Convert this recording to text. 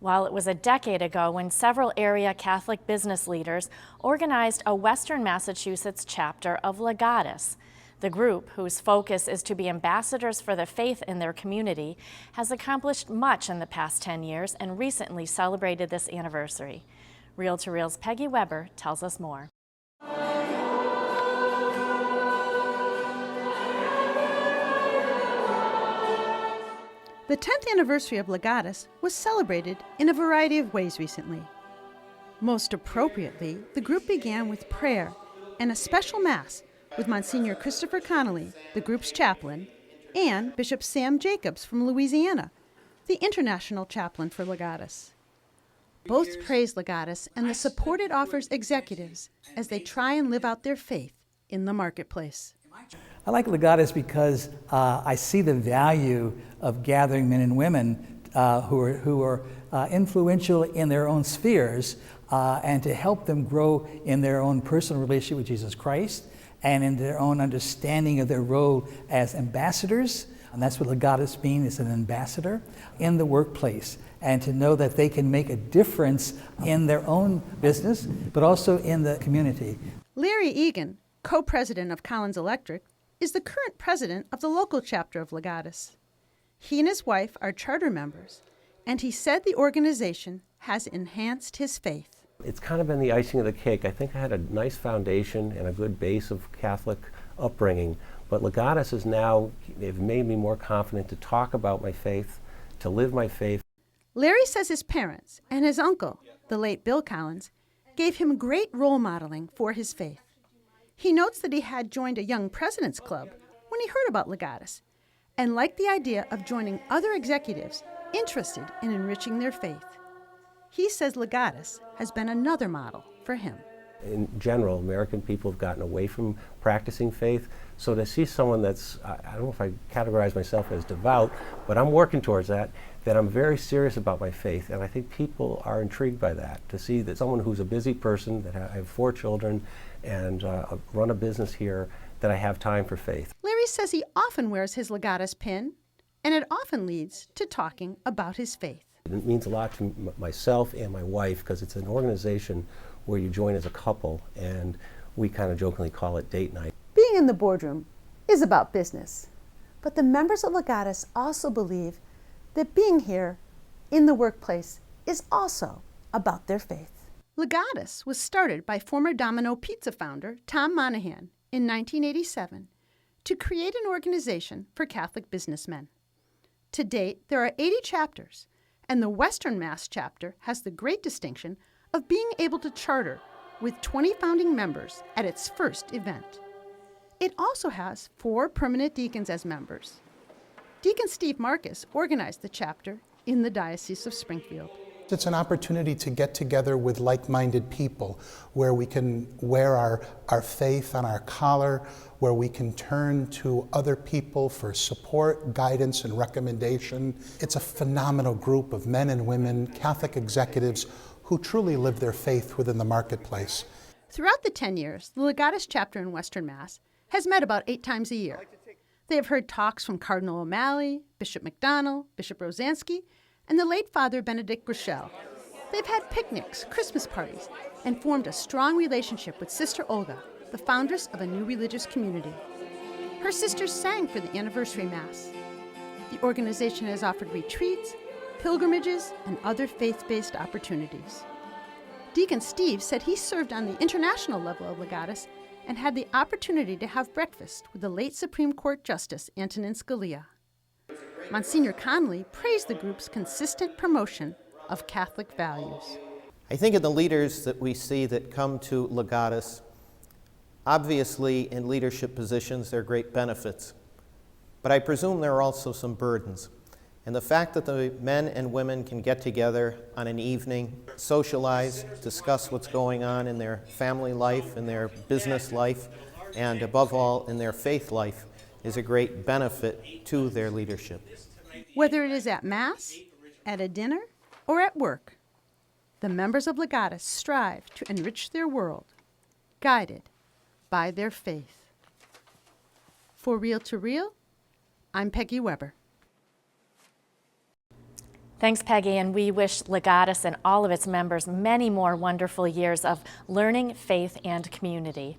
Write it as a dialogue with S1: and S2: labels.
S1: While it was a decade ago when several area Catholic business leaders organized a Western Massachusetts chapter of Legatus. The group, whose focus is to be ambassadors for the faith in their community, has accomplished much in the past 10 years and recently celebrated this anniversary. Reel to Reel's Peggy Weber tells us more.
S2: The 10th anniversary of Legatus was celebrated in a variety of ways recently. Most appropriately, the group began with prayer and a special Mass with Monsignor Christopher Connolly, the group's chaplain, and Bishop Sam Jacobs from Louisiana, the international chaplain for Legatus. Both praised Legatus and the support it offers executives as they try and live out their faith in the marketplace.
S3: I like Legatus because I see the value of gathering men and women who are influential in their own spheres and to help them grow in their own personal relationship with Jesus Christ and in their own understanding of their role as ambassadors. And that's what Legatus means, is an ambassador in the workplace, and to know that they can make a difference in their own business, but also in the community.
S2: Larry Egan, co-president of Collins Electric, is the current president of the local chapter of Legatus. He and his wife are charter members, and he said the organization has enhanced his faith.
S4: It's kind of been the icing of the cake. I think I had a nice foundation and a good base of Catholic upbringing, but Legatus is now, they've made me more confident to talk about my faith, to live my faith.
S2: Larry says his parents and his uncle, the late Bill Collins, gave him great role modeling for his faith. He notes that he had joined a Young Presidents Club when he heard about Legatus and liked the idea of joining other executives interested in enriching their faith. He says Legatus has been another model for him.
S4: In general, American people have gotten away from practicing faith, so to see someone that's, I don't know if I categorize myself as devout, but I'm working towards that I'm very serious about my faith, and I think people are intrigued by that, to see that someone who's a busy person, that I have 4 children, and run a business here, that I have time for faith.
S2: Larry says he often wears his Legatus pin, and it often leads to talking about his faith.
S4: It means a lot to myself and my wife, because it's an organization where you join as a couple, and we kind of jokingly call it date night.
S2: Being in the boardroom is about business, but the members of Legatus also believe that being here in the workplace is also about their faith. Legatus was started by former Domino Pizza founder Tom Monahan in 1987 to create an organization for Catholic businessmen. To date, there are 80 chapters, and the Western Mass chapter has the great distinction of being able to charter with 20 founding members at its first event. It also has 4 permanent deacons as members. Deacon Steve Marcus organized the chapter in the Diocese of Springfield.
S5: It's an opportunity to get together with like-minded people, where we can wear our faith on our collar, where we can turn to other people for support, guidance, and recommendation. It's a phenomenal group of men and women, Catholic executives, who truly live their faith within the marketplace.
S2: Throughout the 10 years, the Legatus chapter in Western Mass has met about 8 times a year. They have heard talks from Cardinal O'Malley, Bishop McDonnell, Bishop Rosansky, and the late Father Benedict Groeschel. They've had picnics, Christmas parties, and formed a strong relationship with Sister Olga, the foundress of a new religious community. Her sisters sang for the anniversary Mass. The organization has offered retreats, pilgrimages, and other faith-based opportunities. Deacon Steve said he served on the international level of Legatus and had the opportunity to have breakfast with the late Supreme Court Justice Antonin Scalia. Monsignor Connolly praised the group's consistent promotion of Catholic values.
S6: I think of the leaders that we see that come to Legatus, obviously in leadership positions there are great benefits, but I presume there are also some burdens. And the fact that the men and women can get together on an evening, socialize, discuss what's going on in their family life, in their business life, and above all in their faith life is a great benefit to their leadership.
S2: Whether it is at Mass, at a dinner, or at work, the members of Legatus strive to enrich their world, guided by their faith. For Reel to Reel, I'm Peggy Weber.
S1: Thanks, Peggy, and we wish Legatus and all of its members many more wonderful years of learning, faith, and community.